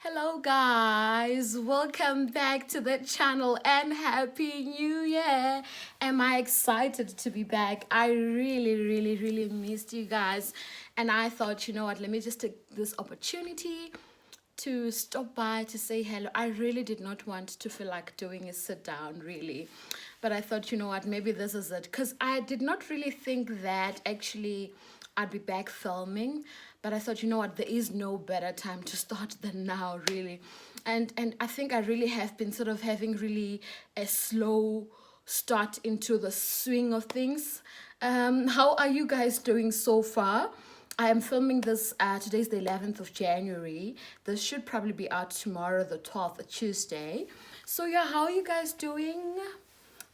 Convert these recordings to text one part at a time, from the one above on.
Hello guys, welcome back to the channel and happy new year. Am I excited to be back? I really missed you guys, and I thought, you know what, let me just take this opportunity to stop by to say hello. I really did not want to feel like doing a sit down, really. But I thought, you know what, maybe this is it. Because I did not really think that actually I'd be back filming. But I thought, you know what, there is no better time to start than now, really. And I think I really have been sort of having really a slow start into the swing of things. How are you guys doing so far? I am filming this, today's the 11th of January. This should probably be out tomorrow, the 12th, a Tuesday. So yeah, how are you guys doing?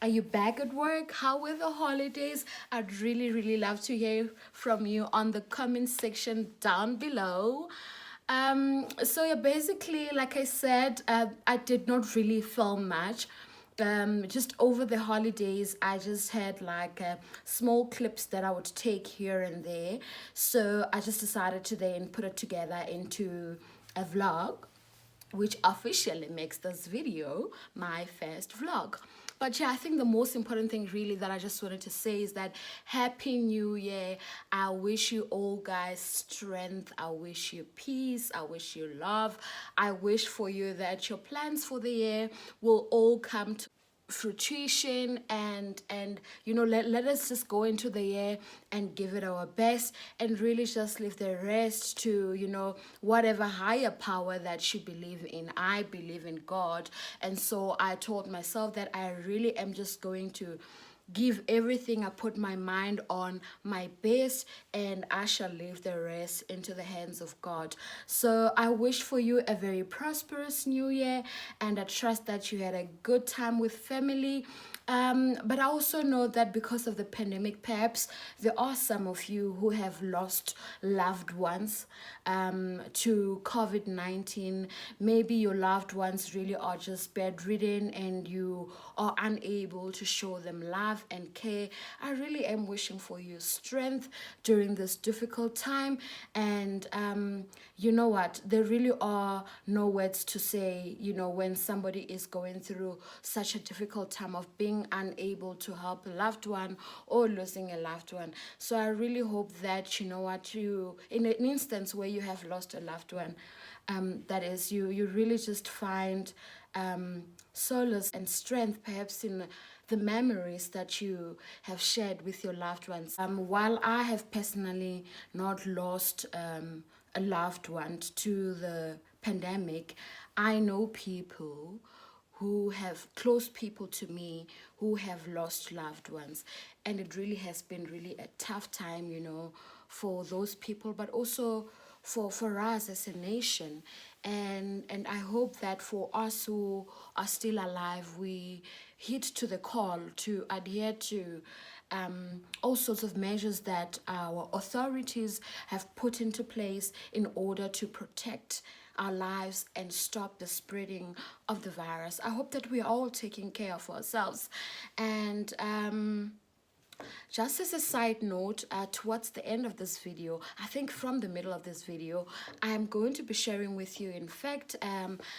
Are you back at work? How were the holidays? I'd really love to hear from you on the comment section down below. So yeah, basically, like I said, I did not really film much. Just over the holidays, I just had like small clips that I would take here and there. So I just decided to then put it together into a vlog, which officially makes this video my first vlog. But yeah, I think the most important thing really that I just wanted to say is that Happy New Year. I wish you all guys strength. I wish you peace. I wish you love. I wish for you that your plans for the year will all come to fruition, and you know, let us just go into the year and give it our best and really just leave the rest to, you know, whatever higher power that you believe in. I believe in God, and so I told myself that I really am just going to give everything I put my mind on my best, and I shall leave the rest into the hands of God. So I wish for you a very prosperous new year, and I trust that you had a good time with family. But I also know that because of the pandemic, perhaps there are some of you who have lost loved ones to COVID-19. Maybe your loved ones really are just bedridden and you are unable to show them love and care. I really am wishing for you strength during this difficult time. And you know what? There really are no words to say, you know, when somebody is going through such a difficult time of being unable to help a loved one or losing a loved one. So I really hope that, you know what, you, in an instance where you have lost a loved one, that is, you really just find solace and strength perhaps in the memories that you have shared with your loved ones. While I have personally not lost a loved one to the pandemic, I know people who have close people to me who have lost loved ones, and it really has been really a tough time, you know, for those people, but also for us as a nation. And I hope that for us who are still alive, we heed to the call to adhere to all sorts of measures that our authorities have put into place in order to protect our lives and stop the spreading of the virus. I hope that we are all taking care of ourselves. And just as a side note, towards the end of this video, I think from the middle of this video, I'm going to be sharing with you, in fact,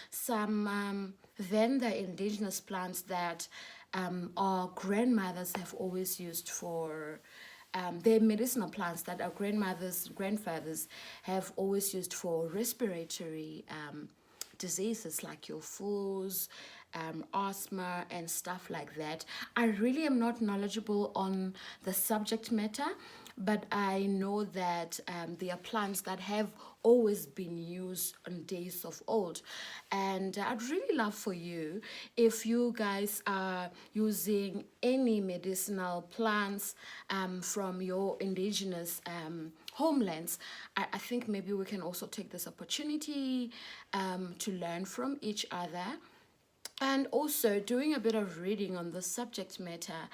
some Venda indigenous plants that our grandmothers have always used for they're medicinal plants that our grandmothers, grandfathers have always used for respiratory diseases like your flus, asthma, and stuff like that. I really am not knowledgeable on the subject matter, but I know that there are plants that have always been used on days of old. And I'd really love for you, if you guys are using any medicinal plants from your indigenous homelands, I think maybe we can also take this opportunity to learn from each other, and also doing a bit of reading on the subject matter.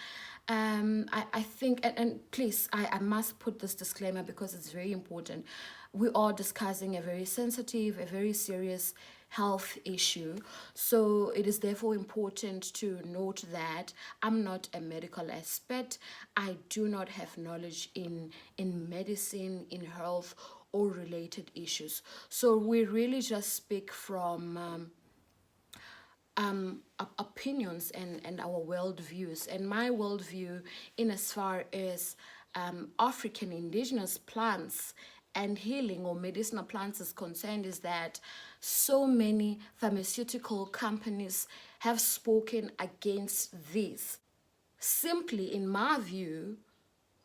I think, and please, I must put this disclaimer because it's very important. We are discussing a very sensitive, a very serious health issue. So it is therefore important to note that I'm not a medical expert. I do not have knowledge in medicine, in health, or related issues. So we really just speak from opinions and our worldviews. And my worldview, in as far as African indigenous plants and healing or medicinal plants is concerned, is that so many pharmaceutical companies have spoken against this, simply in my view,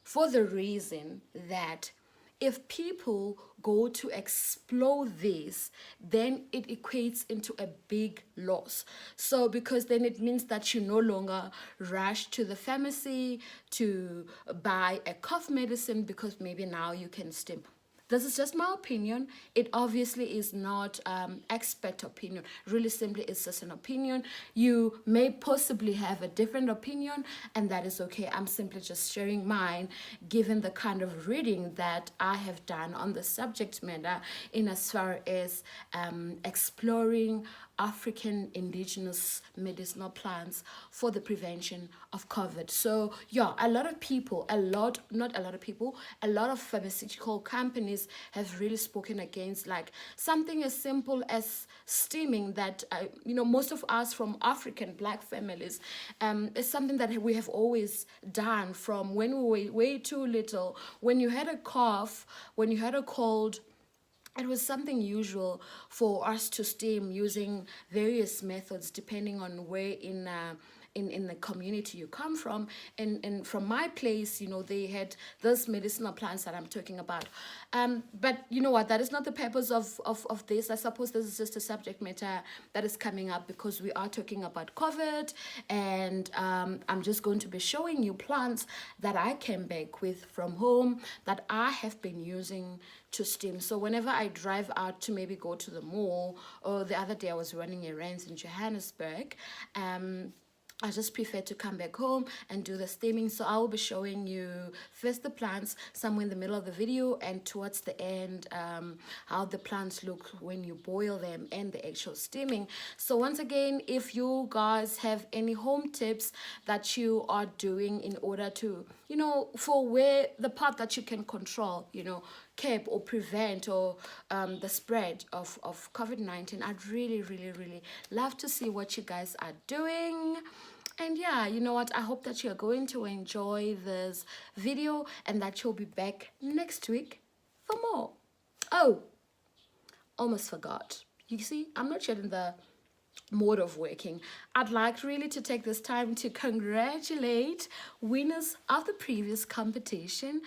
for the reason that if people go to explore this, then it equates into a big loss. So because then it means that you no longer rush to the pharmacy to buy a cough medicine because maybe now you can steam. This is just my opinion. It obviously is not expert opinion. Really simply, it's just an opinion. You may possibly have a different opinion, and that is okay. I'm simply just sharing mine, given the kind of reading that I have done on the subject matter, in as far as exploring African indigenous medicinal plants for the prevention of COVID. So yeah, a lot of people, not a lot of people, a lot of pharmaceutical companies have really spoken against, like something as simple as steaming that, most of us from African black families, is something that we have always done from when we were way too little. When you had a cough, when you had a cold, it was something usual for us to steam using various methods depending on where in the community you come from. And from my place, they had those medicinal plants that I'm talking about. But you know what? That is not the purpose of this. I suppose this is just a subject matter that is coming up because we are talking about COVID, and I'm just going to be showing you plants that I came back with from home that I have been using to steam. So whenever I drive out to maybe go to the mall, or the other day I was running errands in Johannesburg, I just prefer to come back home and do the steaming. So I will be showing you first the plants somewhere in the middle of the video, and towards the end how the plants look when you boil them and the actual steaming. So once again, if you guys have any home tips that you are doing in order to, for where the part that you can control, curb or prevent or the spread of COVID-19, I'd really, really, really love to see what you guys are doing. And yeah, you know what? I hope that you're going to enjoy this video and that you'll be back next week for more. Oh, almost forgot. You see, I'm not yet in the mode of working. I'd like really to take this time to congratulate winners of the previous competition.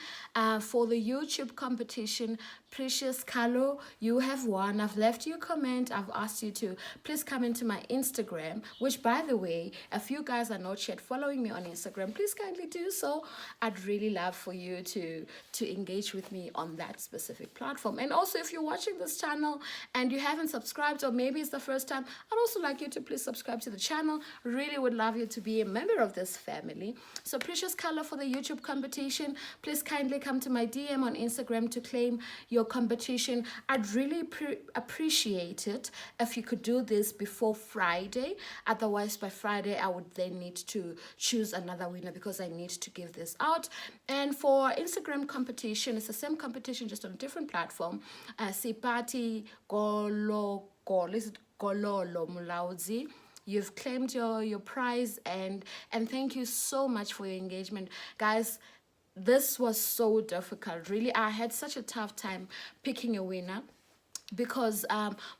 For the YouTube competition, Precious Carlo, you have won. I've left you a comment. I've asked you to please come into my Instagram, which, by the way, if you guys are not yet following me on Instagram, please kindly do so. I'd really love for you to engage with me on that specific platform. And also, if you're watching this channel and you haven't subscribed, or maybe it's the first time, I'd also like you to please subscribe to the channel. Really would love you to be a member of this family. So Precious Color, for the YouTube competition, please kindly come to my DM on Instagram to claim your competition. I'd really appreciate it if you could do this before Friday. Otherwise, by Friday, I would then need to choose another winner because I need to give this out. And for Instagram competition, it's the same competition, just on a different platform. Sipati Gololo Mulaudzi. You've claimed your prize, and thank you so much for your engagement, guys. This was so difficult. Really, I had such a tough time picking a winner because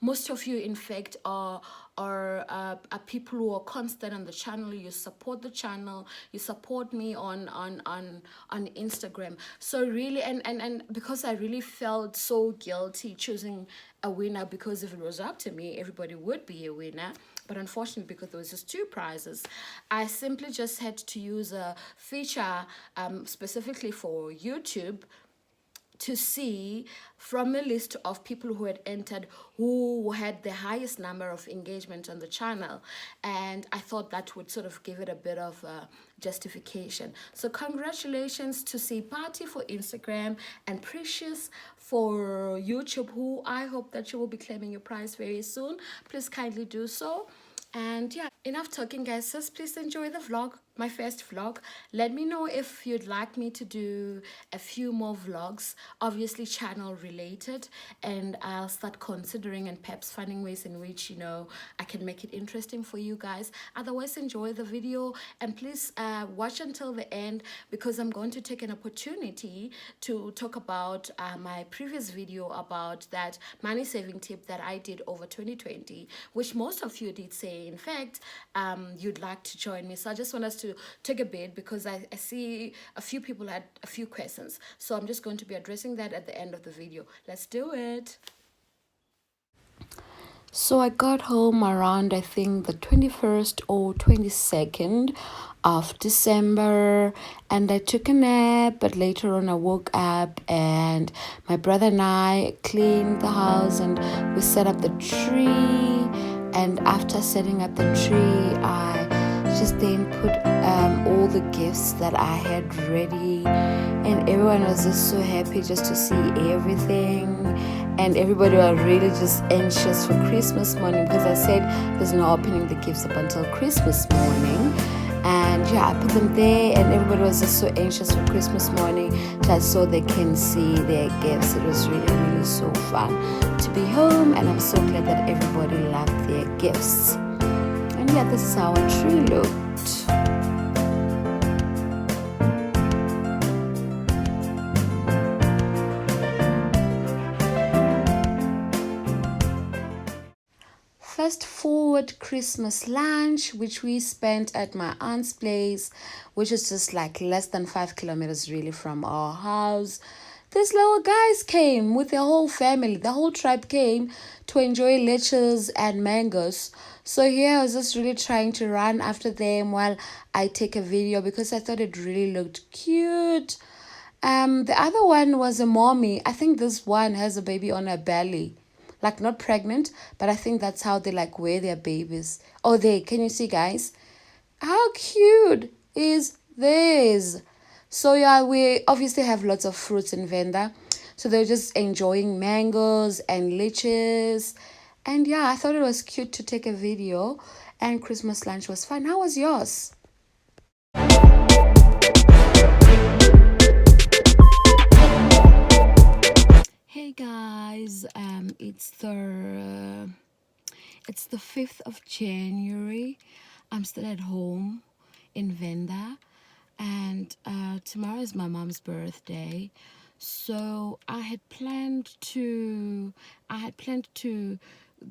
most of you, in fact, are people who are constant on the channel. You support the channel, you support me on Instagram. So really, and because I really felt so guilty choosing a winner, because if it was up to me, everybody would be a winner. But unfortunately, because there was just two prizes, I simply just had to use a feature specifically for YouTube to see from a list of people who had entered who had the highest number of engagement on the channel. And I thought that would sort of give it a bit of justification. So congratulations to Party for Instagram and Precious for YouTube, who I hope that you will be claiming your prize very soon. Please kindly do so. And yeah, enough talking, guys. Just please enjoy the vlog. my first vlog. Let me know if you'd like me to do a few more vlogs, obviously channel related, and I'll start considering and perhaps finding ways in which, you know, I can make it interesting for you guys. Otherwise, enjoy the video, and please watch until the end, because I'm going to take an opportunity to talk about my previous video about that money saving tip that I did over 2020, which most of you did say, in fact, you'd like to join me. So I just want us to take a bit, because I see a few people had a few questions. So I'm just going to be addressing that at the end of the video. Let's do it. So I got home around, I think, the 21st or 22nd of December, and I took a nap, but later on I woke up and my brother and I cleaned the house and we set up the tree. And after setting up the tree, I just then put all the gifts that I had ready, and everyone was just so happy just to see everything. And everybody was really just anxious for Christmas morning, because I said there's no opening the gifts up until Christmas morning. And yeah, I put them there, and everybody was just so anxious for Christmas morning, so they can see their gifts. It was really, really so fun to be home, and I'm so glad that everybody loved their gifts. And yeah, this is how our tree looked. Fast forward Christmas lunch, which we spent at my aunt's place, which is just like less than 5 kilometers really from our house. These little guys came with their whole family. The whole tribe came to enjoy leches and mangoes. So here I was just really trying to run after them while I take a video, because I thought it really looked cute. The other one was a mommy. I think this one has a baby on her belly. Like, not pregnant, but I think that's how they like wear their babies. Oh, there, can you see, guys? How cute is this? So yeah, we obviously have lots of fruits in Venda. So they're just enjoying mangoes and lychees. And yeah, I thought it was cute to take a video. And Christmas lunch was fun. How was yours? Hey guys, it's the 5th of January. I'm still at home in Venda, and tomorrow is my mom's birthday. So I had planned to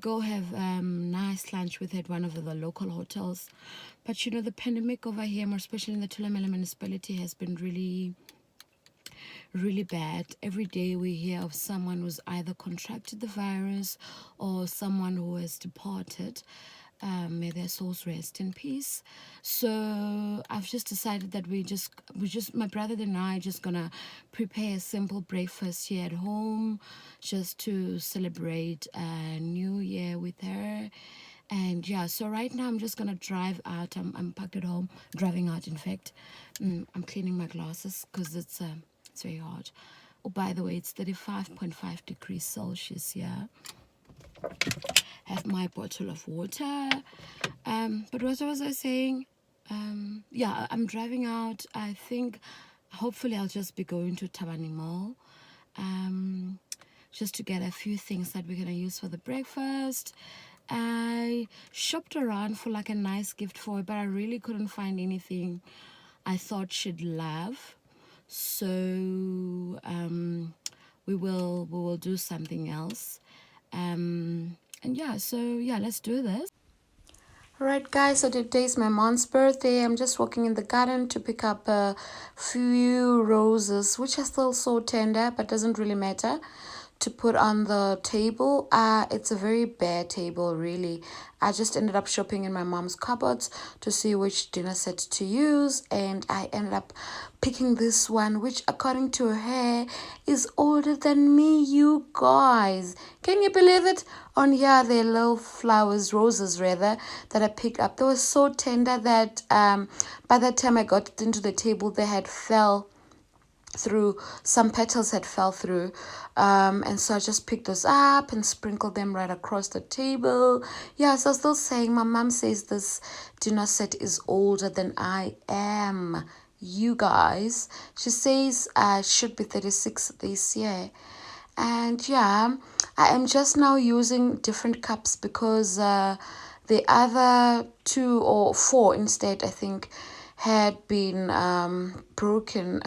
go have nice lunch with her at one of the local hotels. But you know, the pandemic over here, more especially in the Thulamela municipality, has been really bad. Every day we hear of someone who's either contracted the virus or someone who has departed. May their souls rest in peace. So I've just decided that my brother and I just gonna prepare a simple breakfast here at home, just to celebrate New Year with her. And yeah, so right now I'm just gonna drive out. I'm parked at home, driving out. In fact, I'm cleaning my glasses because it's very hot. Oh, by the way, it's 35.5 degrees Celsius here. Have my bottle of water. But what was I saying? Yeah, I'm driving out. I think hopefully I'll just be going to Tabani Mall, just to get a few things that we're gonna use for the breakfast. I shopped around for like a nice gift for her, but I really couldn't find anything I thought she'd love. So we will do something else. And yeah, so yeah, let's do this. Alright guys, so today's my mom's birthday. I'm just walking in the garden to pick up a few roses, which are still so tender, but doesn't really matter, to put on the table. It's a very bare table, really. I just ended up shopping in my mom's cupboards to see which dinner set to use, and I ended up picking this one, which according to her is older than me, you guys. Can you believe it? On here, there are little flowers, roses rather, that I picked up. They were so tender that by the time I got it into the table, they had fell through, some petals had fell through, and so I just picked those up and sprinkled them right across the table. Yeah, so I was still saying, my mom says this dinner set is older than I am, you guys. She says I should be 36 this year. And yeah, I am just now using different cups because the other two or four instead, I think, had been broken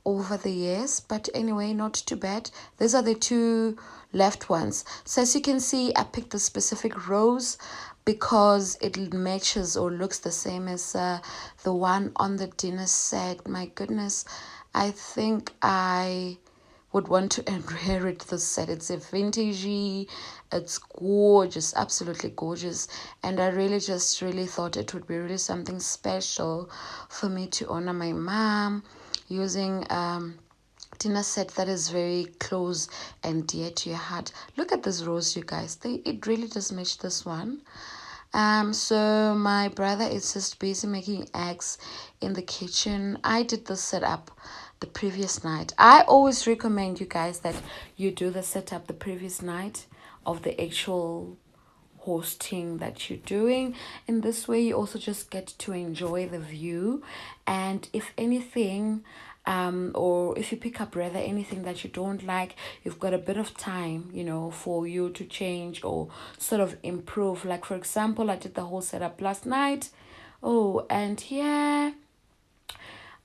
over the years. But anyway, not too bad. These are the two left ones. So as you can see, I picked a specific rose because it matches or looks the same as the one on the dinner set. My goodness, I think I would want to inherit this set. It's a vintagey, it's gorgeous, absolutely gorgeous. And I really thought it would be really something special for me to honor my mom using dinner set that is very close and dear to your heart. Look at this rose, you guys. It really does match this one. So my brother is just busy making eggs in the kitchen. I did the setup the previous night. I always recommend you guys that you do the setup the previous night of the actual hosting that you're doing. In this way, you also just get to enjoy the view. And if anything, or if you pick up rather anything that you don't like, you've got a bit of time, you know, for you to change or sort of improve. Like, for example, I did the whole setup last night. Oh, and yeah,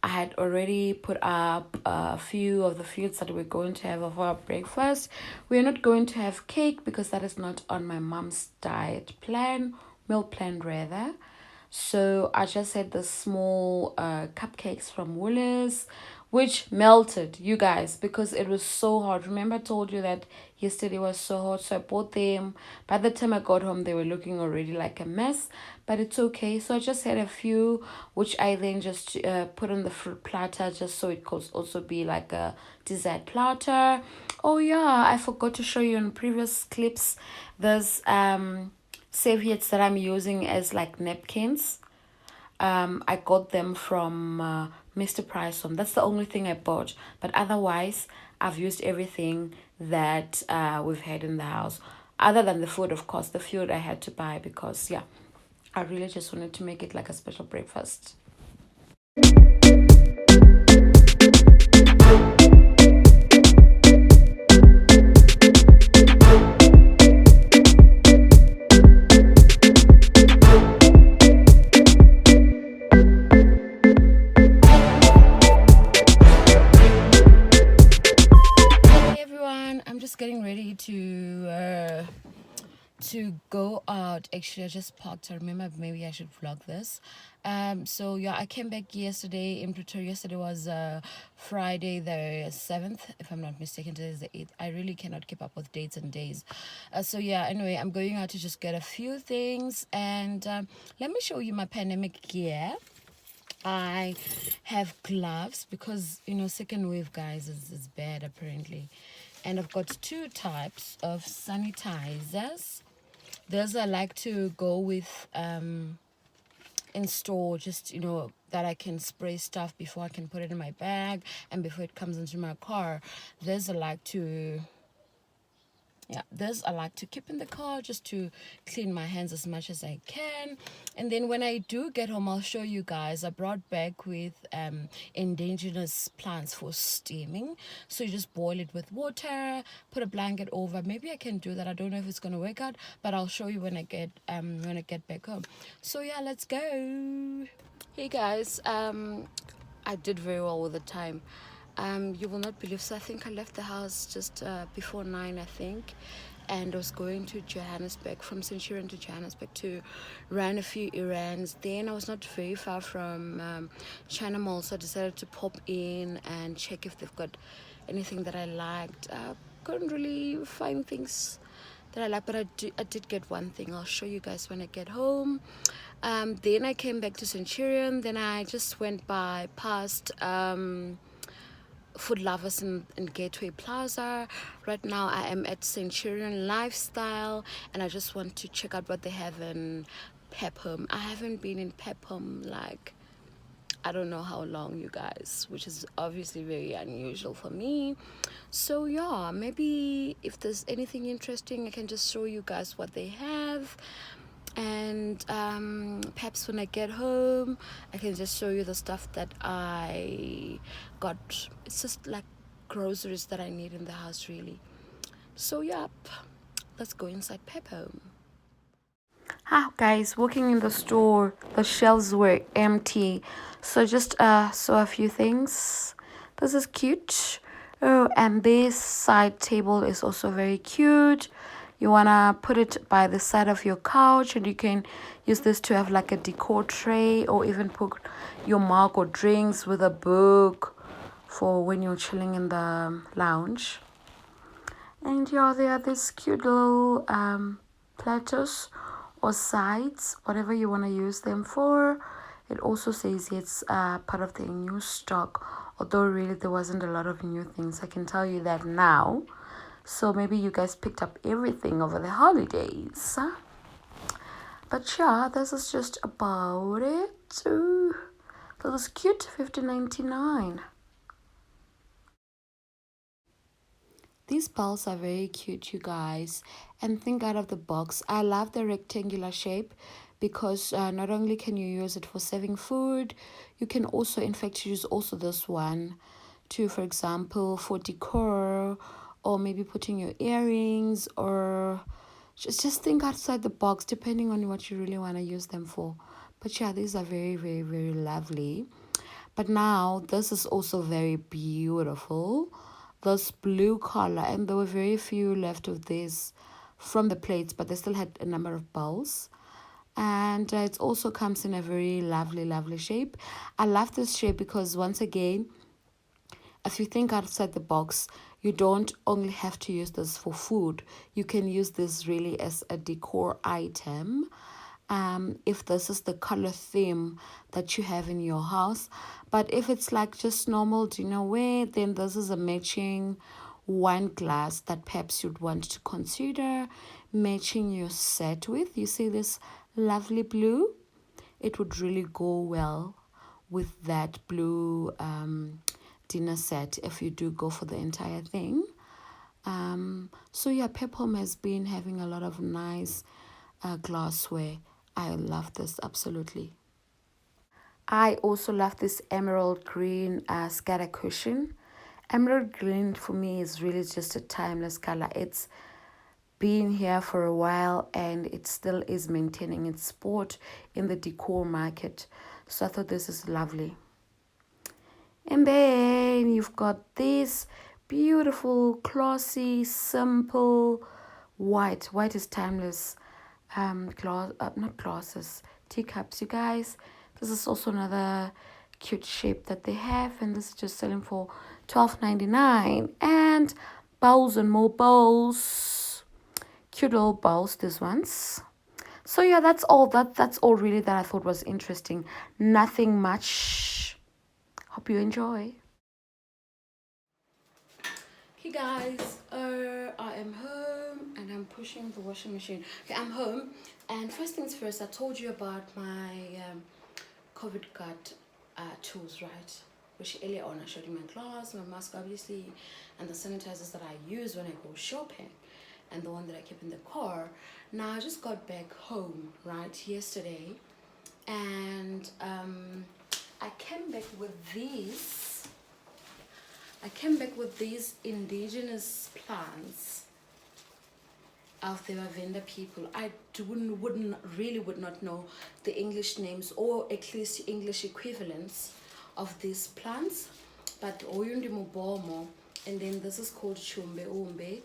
I had already put up a few of the foods that we're going to have for our breakfast. We're not going to have cake because that is not on my mom's diet plan, meal plan rather. So I just had the small cupcakes from Woolies, which melted, you guys, because it was so hot. Remember I told you that yesterday was so hot, so I bought them. By the time I got home, they were looking already like a mess, but it's okay. So I just had a few, which I then just put on the fruit platter just so it could also be like a dessert platter. Oh yeah, I forgot to show you in previous clips. There's serviettes that I'm using as like napkins. I got them from Mr. Price. That's the only thing I bought. But otherwise, I've used everything that we've had in the house. Other than the food, of course. The food I had to buy because, yeah, I really just wanted to make it like a special breakfast. Hey everyone, I'm just getting ready to go out. Actually, I just parked. I remember maybe I should vlog this. So yeah, I came back yesterday in Pretoria. Yesterday was Friday the 7th, if I'm not mistaken. Today is the 8th. I really cannot keep up with dates and days. So yeah, anyway, I'm going out to just get a few things, and let me show you my pandemic gear. I have gloves because, you know, second wave, guys, is bad apparently. And I've got two types of sanitizers. There's I like to go with in store, just, you know, that I can spray stuff before I can put it in my bag and before it comes into my car. There's I like to this I like to keep in the car just to clean my hands as much as I can. And then when I do get home, I'll show you guys. I brought back with indigenous plants for steaming. So you just boil it with water, put a blanket over. Maybe I can do that. I don't know if it's gonna work out, but I'll show you when I get back home. So yeah, let's go. Hey guys, I did very well with the time. You will not believe. So I think I left the house just before 9, I think, and I was going to Johannesburg, from Centurion to Johannesburg, to run a few errands. Then I was not very far from China Mall, so I decided to pop in and check if they've got anything that I liked. Couldn't really find things that I like, but I did get one thing. I'll show you guys when I get home. Then I came back to Centurion. Then I just went past Food Lovers in Gateway Plaza. Right now I am at Centurion Lifestyle, and I just want to check out what they have in PEP. I haven't been in PEP like I don't know how long, you guys, which is obviously very unusual for me. So yeah, maybe if there's anything interesting, I can just show you guys what they have. And perhaps when I get home, I can just show you the stuff that I got. It's just like groceries that I need in the house, really. So yep, let's go inside PEP home. Ah, guys, walking in the store, the shelves were empty. So just saw a few things. This is cute. Oh, and this side table is also very cute. You wanna put it by the side of your couch, and you can use this to have like a decor tray, or even put your mug or drinks with a book for when you're chilling in the lounge. And yeah, there are these cute little platters or sides, whatever you want to use them for. It also says it's part of the new stock, although really there wasn't a lot of new things. I can tell you that now. So maybe you guys picked up everything over the holidays. Huh? But yeah, this is just about it. Ooh, this is cute, $15.99. These balls are very cute, you guys, and think out of the box. I love the rectangular shape because not only can you use it for serving food, you can also, in fact, use also this one to, for example, for decor, or maybe putting your earrings, or just think outside the box depending on what you really want to use them for. But yeah, these are very, very, very lovely. But now this is also very beautiful, this blue color, and there were very few left of this from the plates, but they still had a number of bowls. And it also comes in a very lovely, lovely shape. I love this shape because, once again, if you think outside the box, you don't only have to use this for food. You can use this really as a decor item. If this is the color theme that you have in your house. But if it's like just normal dinner wear, then this is a matching wine glass that perhaps you'd want to consider matching your set with. You see this lovely blue? It would really go well with that blue dinner set if you do go for the entire thing. So yeah, PEP Home has been having a lot of nice glassware. I love this, absolutely. I also love this emerald green scatter cushion. Emerald green for me is really just a timeless color. It's been here for a while and it still is maintaining its spot in the decor market. So I thought this is lovely. And then you've got this beautiful, classy, simple white. White is timeless. Not glasses, teacups, you guys. This is also another cute shape that they have, and this is just selling for $12.99. And bowls and more bowls, cute little bowls. These ones. So yeah, that's all. That's all really that I thought was interesting. Nothing much. Hope you enjoy. Hey guys, I am home and I'm pushing the washing machine. Okay, I'm home, and first things first, I told you about my COVID card tools, right? Which earlier on I showed you my gloves, my mask obviously, and the sanitizers that I use when I go shopping, and the one that I keep in the car. Now I just got back home, right, yesterday, and I came back with these. I came back with these indigenous plants of the Lavender people. I would not know the English names, or at least English equivalents of these plants. But Oyundi Mubomo, and then this is called Chumbe Umbe.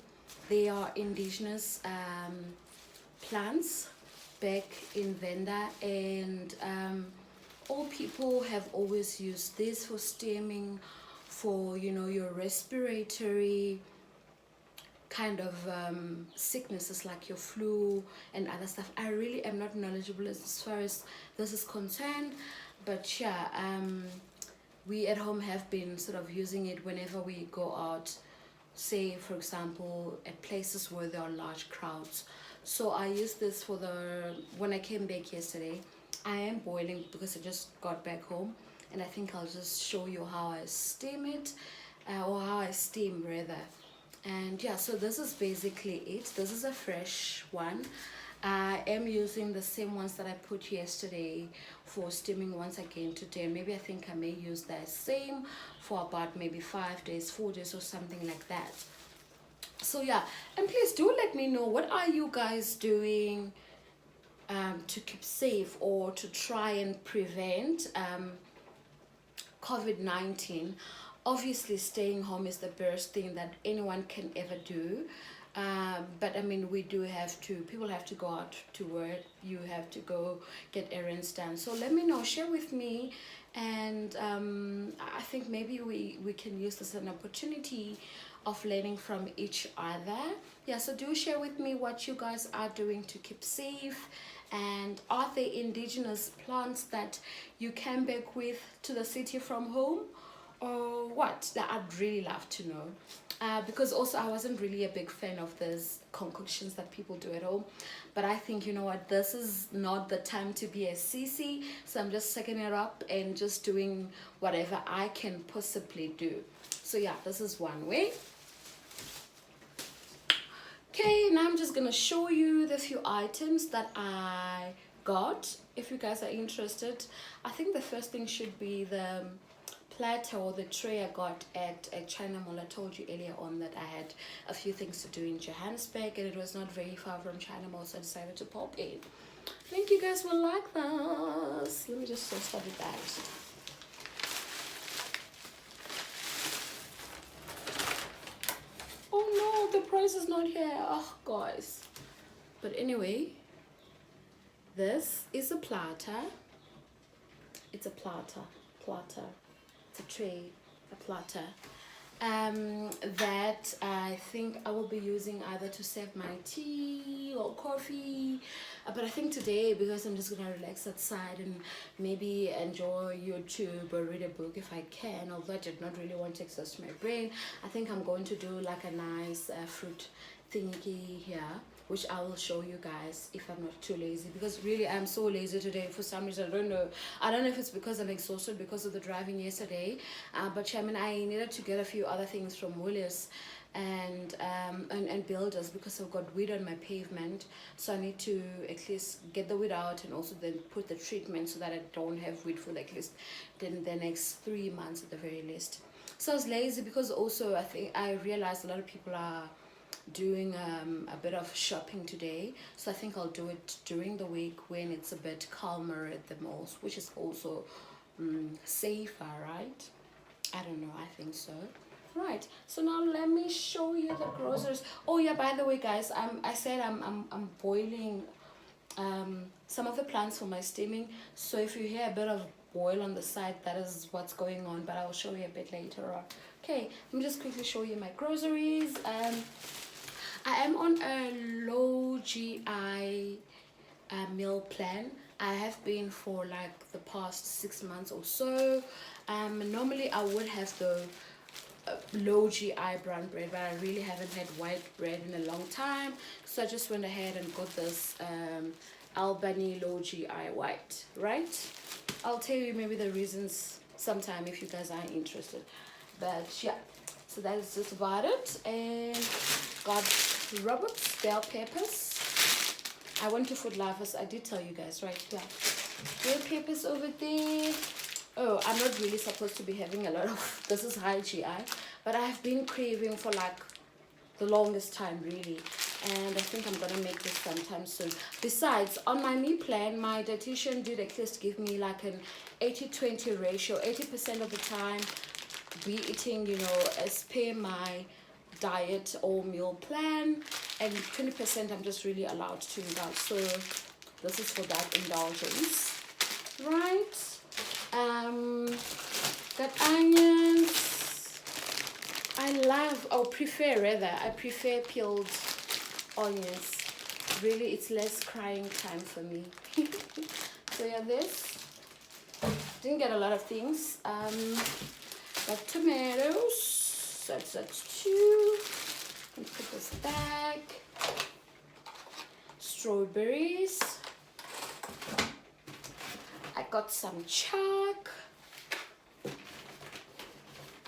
They are indigenous plants back in Venda, and all people have always used this for steaming, for your respiratory kind of sicknesses like your flu and other stuff. I really am not knowledgeable as far as this is concerned, but yeah, we at home have been sort of using it whenever we go out, say for example at places where there are large crowds. So I used this for when I came back yesterday. I am boiling because I just got back home, and I think I'll just show you how I steam it, or how I steam rather. And yeah, so this is basically it. This is a fresh one. I am using the same ones that I put yesterday for steaming once again today. Maybe I think I may use that same for about maybe 5 days, 4 days or something like that. So yeah, and please do let me know, what are you guys doing to keep safe or to try and prevent COVID-19. Obviously, staying home is the best thing that anyone can ever do. But I mean, we do have to, people have to go out to work, you have to go get errands done. So let me know, share with me, and I think maybe we can use this as an opportunity of learning from each other. Yeah, so do share with me what you guys are doing to keep safe, and are there indigenous plants that you came back with to the city from home, or what? That I'd really love to know. Because also I wasn't really a big fan of these concoctions that people do at home, but I think, you know what, this is not the time to be a sissy, so I'm just sucking it up and just doing whatever I can possibly do. So yeah, this is one way. Okay, now I'm just gonna show you the few items that I got, if you guys are interested. I think the first thing should be the platter or the tray I got at China Mall. I told you earlier on that I had a few things to do in Johannesburg, and it was not very far from China Mall, so I decided to pop in. I think you guys will like this. Let me just start with that. Oh no, the price is not here. Oh, guys. But anyway, this is a platter. It's a platter. It's a tray, a platter. That I think I will be using either to serve my tea or coffee. But I think today, because I'm just gonna relax outside and maybe enjoy YouTube or read a book if I can, although I did not really want to exhaust my brain, I think I'm going to do like a nice fruit thingy here, which I will show you guys if I'm not too lazy, because really I'm so lazy today for some reason. I don't know if it's because I'm exhausted because of the driving yesterday, but yeah, I mean, I needed to get a few other things from Willis and builders, because I've got weed on my pavement, so I need to at least get the weed out and also then put the treatment so that I don't have weed for at least the next 3 months at the very least. So I was lazy because also I think I realized a lot of people are doing a bit of shopping today, so I think I'll do it during the week when it's a bit calmer at the malls, which is also safer, right? I don't know, I think so. Right, so now let me show you the groceries. Oh yeah, by the way guys, I said I'm boiling some of the plants for my steaming, so if you hear a bit of boil on the side, that is what's going on, but I'll show you a bit later on. Okay, let me just quickly show you my groceries. I am on a low GI meal plan. I have been for like the past 6 months or so. Normally I would have the low GI brown bread, but I really haven't had white bread in a long time, so I just went ahead and got this Albany low GI white, right? I'll tell you maybe the reasons sometime if you guys are interested, but yeah, so that is just about it. And got Robert's bell peppers. I went to Food Lovers, I did tell you guys, right? Yeah, bell peppers over there. Oh, I'm not really supposed to be having a lot of, this is high GI, but I have been craving for like the longest time really, and I think I'm gonna make this sometime soon. Besides, on my meal plan, my dietitian did at least give me like an 80-20 ratio. 80% of the time be eating, you know, as per my diet or meal plan, and 20% I'm just really allowed to indulge, so this is for that indulgence, right? Got onions. I prefer peeled onions. Really, it's less crying time for me. So yeah, this didn't get a lot of things. Got tomatoes, that's 2. And put this back. Strawberries. I got some chalk.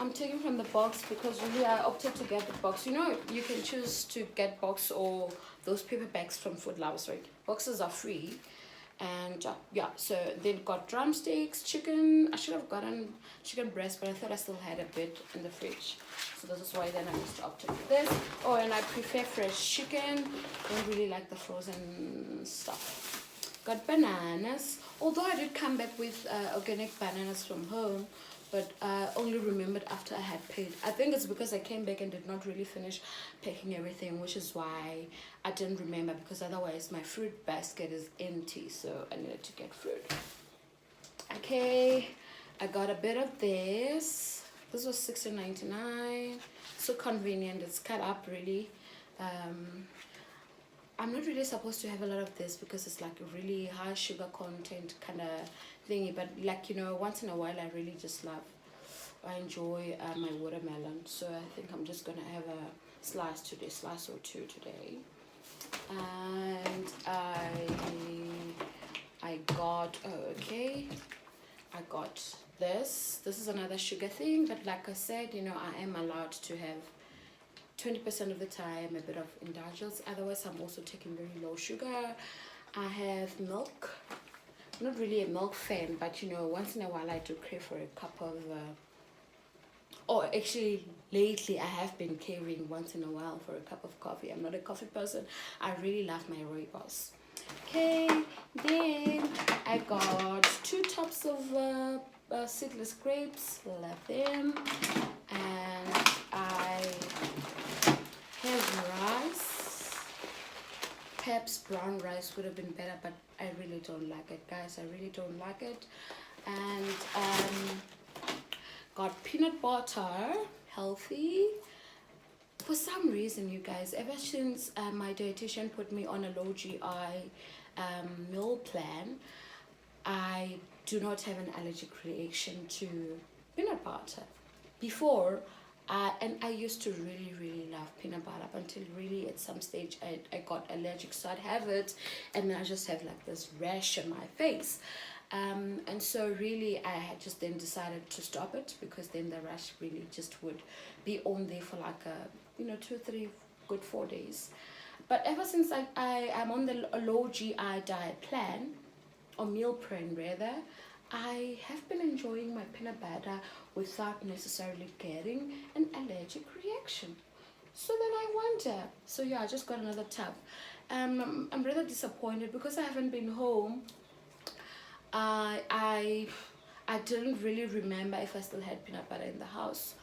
I'm taking from the box because really I opted to get the box. You know, you can choose to get box or those paper bags from Food Lovers, right? Boxes are free. And yeah, so then got drumsticks, chicken. I should have gotten chicken breast, but I thought I still had a bit in the fridge. So this is why then I just opted for this. Oh, and I prefer fresh chicken. Don't really like the frozen stuff. Got bananas. Although I did come back with organic bananas from home, but I only remembered after I had paid. I think it's because I came back and did not really finish packing everything, which is why I didn't remember, because otherwise my fruit basket is empty, so I needed to get fruit. Okay, I got a bit of this. This was $16.99. So convenient. It's cut up really. I'm not really supposed to have a lot of this because it's like a really high sugar content kind of thingy, but like, you know, once in a while I really just love, I enjoy my watermelon. So I think I'm just gonna have a slice or two today. And I got, oh, okay, I got this is another sugar thing, but like I said, you know, I am allowed to have 20% of the time a bit of indulgence. Otherwise I'm also taking very low sugar. I have milk. I'm not really a milk fan, but you know, once in a while I do crave for a cup of or actually lately I have been craving once in a while for a cup of coffee. I'm not a coffee person. I really love my rooibos. Okay, then I got 2 tubs of seedless grapes. Love them. And I have rice. Perhaps brown rice would have been better, but I really don't like it, guys. I really don't like it. And got peanut butter, healthy. For some reason, you guys, ever since my dietitian put me on a low GI meal plan, I do not have an allergic reaction to peanut butter. Before, and I used to really love peanut butter up until really at some stage I got allergic, so I'd have it and then I just have like this rash on my face. And so really I had just then decided to stop it, because then the rash really just would be on there for like a, you know, 2 3 good 4 days. But ever since I'm on the low GI diet plan, or meal plan rather, I have been enjoying my peanut butter without necessarily getting an allergic reaction. So then I wonder, so yeah, I just got another tub. I'm rather disappointed because I haven't been home. I didn't really remember if I still had peanut butter in the house.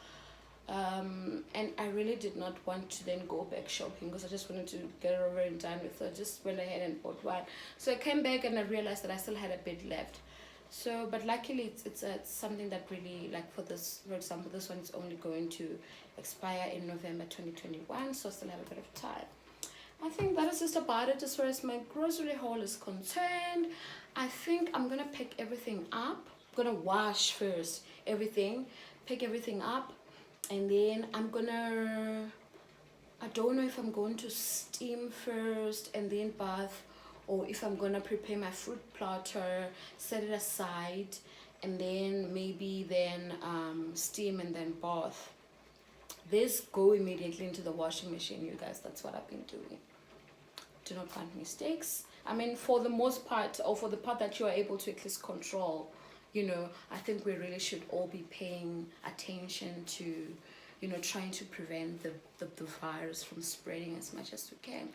And I really did not want to then go back shopping because I just wanted to get it over and done with. So I just went ahead and bought one. So I came back and I realized that I still had a bit left. So, but luckily it's something that really, like for this, for example, this one is only going to expire in November 2021, so I still have a bit of time. I think that is just about it as far as my grocery haul is concerned. I think I'm gonna pick everything up. I'm gonna wash first everything, pick everything up, and then I'm gonna, I don't know if I'm going to steam first and then bath, or if I'm gonna prepare my fruit platter, set it aside, and then maybe then steam and then bath. This go immediately into the washing machine, you guys. That's what I've been doing. Do not find mistakes. I mean, for the most part, or for the part that you are able to at least control, you know, I think we really should all be paying attention to, you know, trying to prevent the virus from spreading as much as we can.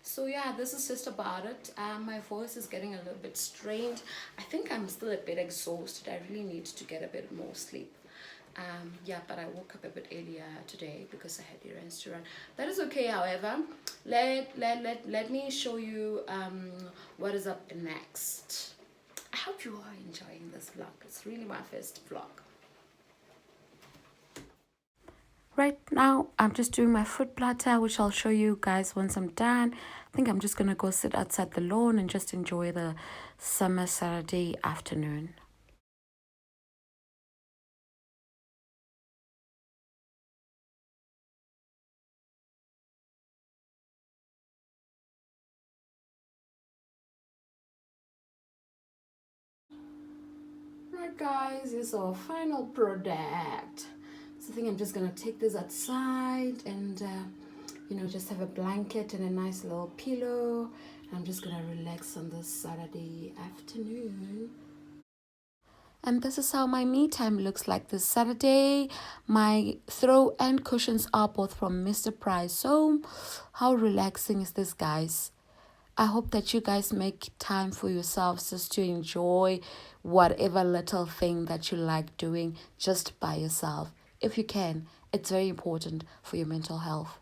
So yeah, this is just about it. My voice is getting a little bit strained. I think I'm still a bit exhausted. I really need to get a bit more sleep. Yeah, but I woke up a bit earlier today because I had errands to run. That is okay. However, let me show you what is up next. I hope you are enjoying this vlog. It's really my first vlog. Right now, I'm just doing my foot platter, which I'll show you guys once I'm done. I think I'm just gonna go sit outside the lawn and just enjoy the summer Saturday afternoon. Right guys, it's our final product. So I think I'm just gonna take this outside and you know, just have a blanket and a nice little pillow. I'm just gonna relax on this Saturday afternoon. And this is how my me time looks like this Saturday. My throw and cushions are both from Mr. Price. So how relaxing is this, guys? I hope that you guys make time for yourselves just to enjoy whatever little thing that you like doing just by yourself. If you can, it's very important for your mental health.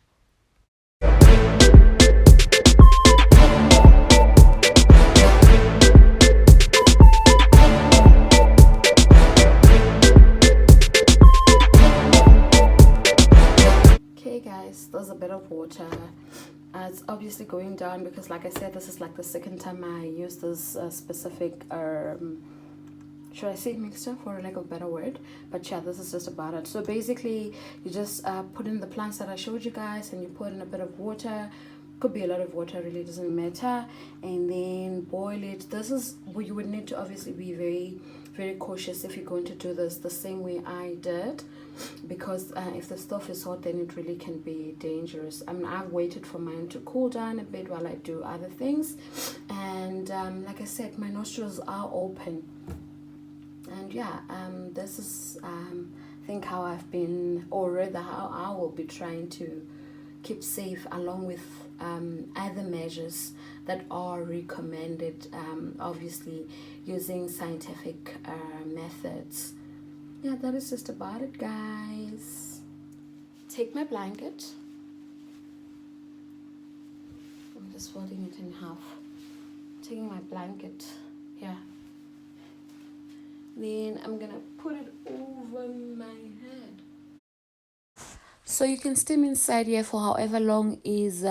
Okay guys, there's a bit of water. It's obviously going down because, like I said, this is like the second time I use this specific should I say mixture, for lack of a better word, but yeah, this is just about it. So basically you just put in the plants that I showed you guys, and you put in a bit of water. Could be a lot of water, really doesn't matter, and then boil it. This is where you would need to obviously be very cautious if you're going to do this the same way I did, because if the stuff is hot, then it really can be dangerous. I mean, I've waited for mine to cool down a bit while I do other things, and like I said, my nostrils are open. And yeah, this is I think how I've been, or rather how I will be trying to keep safe, along with other measures that are recommended, obviously using scientific methods. Yeah, that is just about it, guys. Take my blanket. I'm just folding it in half. Taking my blanket here. Then I'm gonna put it over my head. So you can steam inside here for however long is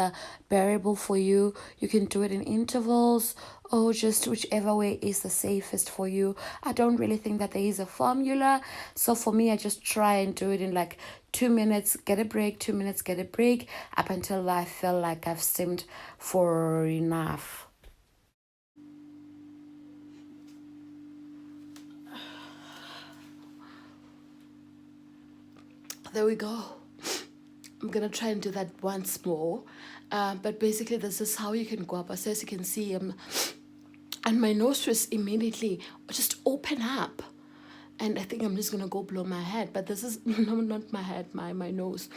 bearable for you. You can do it in intervals, or just whichever way is the safest for you. I don't really think that there is a formula. So for me, I just try and do it in like 2 minutes, get a break, 2 minutes, get a break, up until I feel like I've steamed for enough. There we go. I'm gonna try and do that once more, but basically this is how you can go up. As you can see, and my nostrils immediately just open up, and I think I'm just gonna go blow my head. But this is no, not my head, my nose.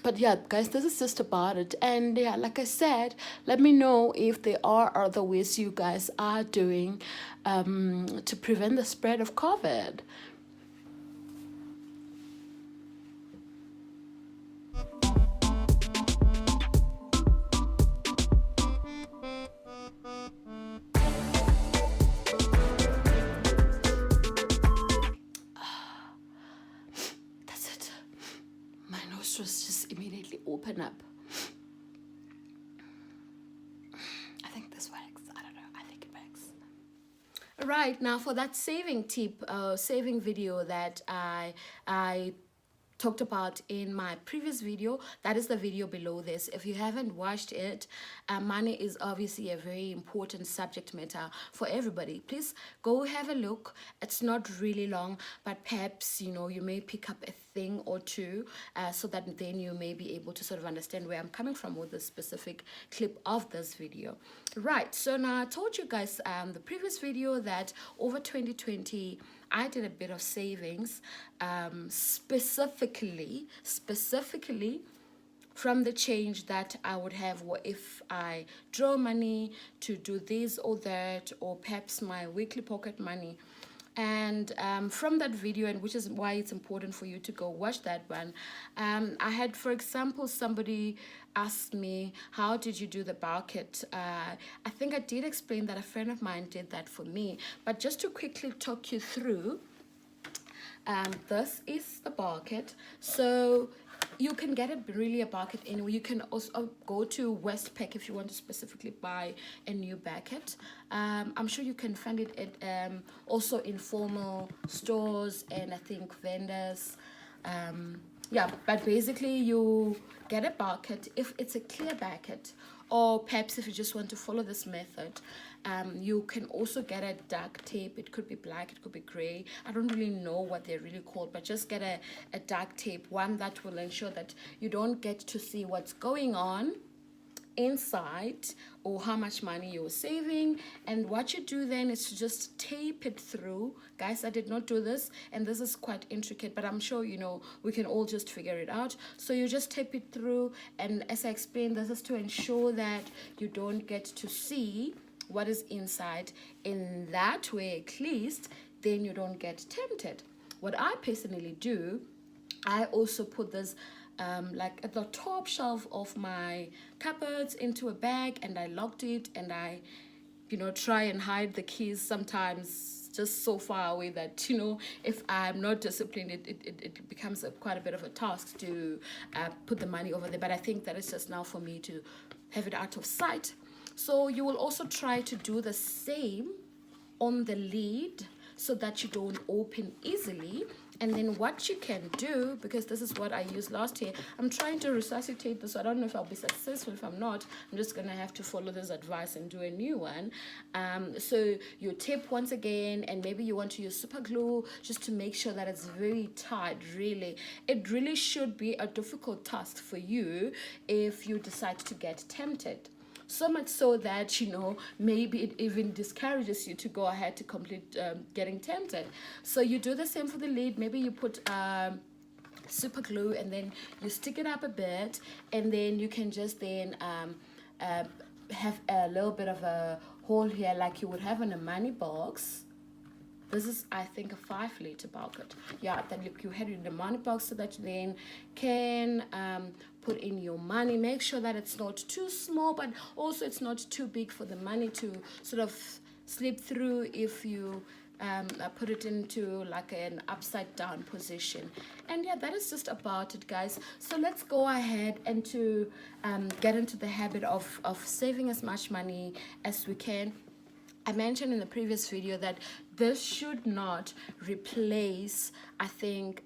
But yeah, guys, this is just about it. And yeah, like I said, let me know if there are other ways you guys are doing to prevent the spread of COVID. That's it. My nostrils just immediately open up. I think this works. I don't know. I think it works. Right, now for that saving tip, saving video that I talked about in my previous video, that is the video below this. If you haven't watched it, money is obviously a very important subject matter for everybody. Please go have a look. It's not really long, but perhaps you may pick up a thing or two, so that then you may be able to sort of understand where I'm coming from with this specific clip of this video. Right, so now I told you guys the previous video that over 2020 I did a bit of savings, specifically from the change that I would have if I draw money to do this or that, or perhaps my weekly pocket money. And from that video, and which is why it's important for you to go watch that one, I had, for example, somebody asked me, how did you do the bucket? I think I did explain that a friend of mine did that for me, but just to quickly talk you through, this is the bucket. So you can get a bucket anywhere. You can also go to Westpac if you want to specifically buy a new bucket. I'm sure you can find it at also informal stores and I think vendors. Yeah, but basically you get a bucket. If it's a clear bucket, Or perhaps if you just want to follow this method, you can also get a duct tape. It could be black, it could be gray. I don't really know what they're really called, but just get a duct tape, one that will ensure that you don't get to see what's going on inside or how much money you're saving. And what you do then is to just tape it through. Guys, I did not do this, and this is quite intricate, but I'm sure we can all just figure it out. So you just tape it through, and as I explained, this is to ensure that you don't get to see what is inside. In that way, at least, then you don't get tempted. What I personally do, I also put this like at the top shelf of my cupboards into a bag, and I locked it, and I try and hide the keys sometimes just so far away that if I'm not disciplined, it becomes quite a bit of a task to put the money over there. But I think that it's just now for me to have it out of sight. So you will also try to do the same on the lid so that you don't open easily. And then what you can do, because this is what I used last year, I'm trying to resuscitate this. So I don't know if I'll be successful. If I'm not, I'm just gonna have to follow this advice and do a new one. So you tape once again, and maybe you want to use super glue just to make sure that it's very tight. Really, it really should be a difficult task for you if you decide to get tempted. So much so that maybe it even discourages you to go ahead to complete getting tempted. So you do the same for the lid. Maybe you put super glue, and then you stick it up a bit, and then you can just then have a little bit of a hole here like you would have in a money box. This is, I think, a 5-liter bucket. Yeah, that you had it in the money box so that you then can put in your money. Make sure that it's not too small, but also it's not too big for the money to sort of slip through if you put it into like an upside down position. And yeah, that is just about it, guys. So let's go ahead and to get into the habit of saving as much money as we can. I mentioned in the previous video that this should not replace, I think,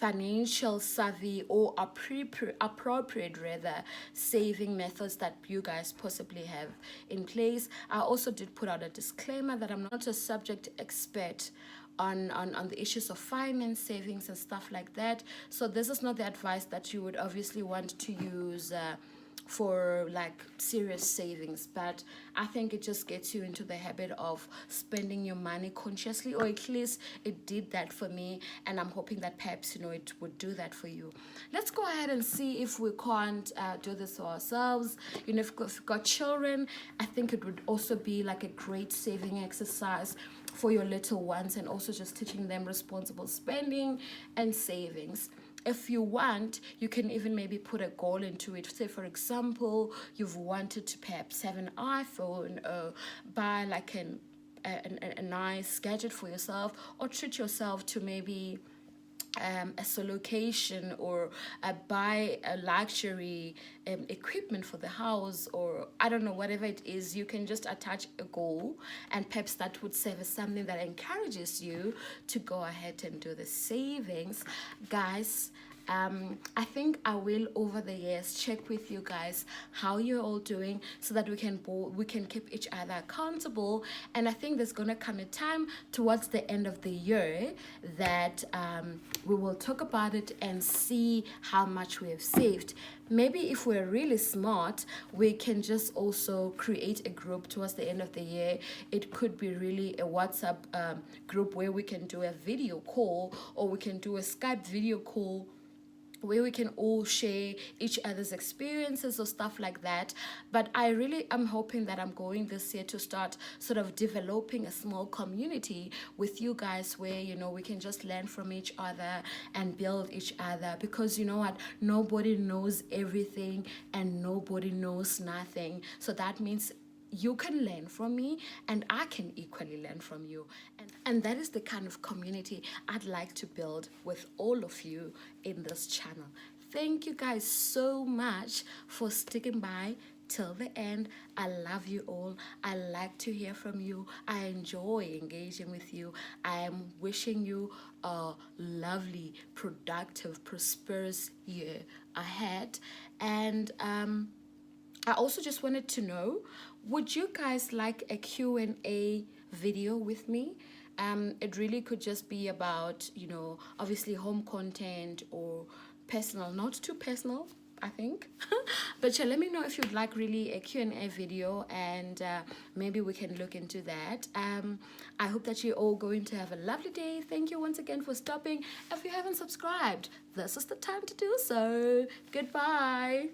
financial savvy or appropriate rather saving methods that you guys possibly have in place. I also did put out a disclaimer that I'm not a subject expert on the issues of finance, savings, and stuff like that. So this is not the advice that you would obviously want to use for like serious savings, but I think it just gets you into the habit of spending your money consciously, or at least it did that for me, and I'm hoping that perhaps it would do that for you. Let's go ahead and see if we can't do this for ourselves. If you've got children, I think it would also be like a great saving exercise for your little ones, and also just teaching them responsible spending and savings. If you want, you can even maybe put a goal into it. Say, for example, you've wanted to perhaps have an iPhone, or buy like a nice gadget for yourself, or treat yourself to maybe a solocation, or buy a luxury equipment for the house, or I don't know, whatever it is. You can just attach a goal, and perhaps that would serve as something that encourages you to go ahead and do the savings. Guys, I think I will over the years check with you guys how you're all doing, so that we can keep each other accountable. And I think there's gonna come a time towards the end of the year that we will talk about it and see how much we have saved. Maybe if we're really smart, we can just also create a group towards the end of the year. It could be really a WhatsApp group where we can do a video call, or we can do a Skype video call where we can all share each other's experiences or stuff like that. But I really am hoping that I'm going this year to start sort of developing a small community with you guys, where we can just learn from each other and build each other, because you know what, nobody knows everything and nobody knows nothing. So that means you can learn from me, and I can equally learn from you. And that is the kind of community I'd like to build with all of you in this channel. Thank you guys so much for sticking by till the end. I love you all. I like to hear from you. I enjoy engaging with you. I am wishing you a lovely, productive, prosperous year ahead. And I also just wanted to know, would you guys like a Q&A video with me? It really could just be about, obviously home content or personal, not too personal, I think. But yeah, let me know if you'd like really a Q&A video, and maybe we can look into that. I hope that you're all going to have a lovely day. Thank you once again for stopping. If you haven't subscribed, this is the time to do so. Goodbye.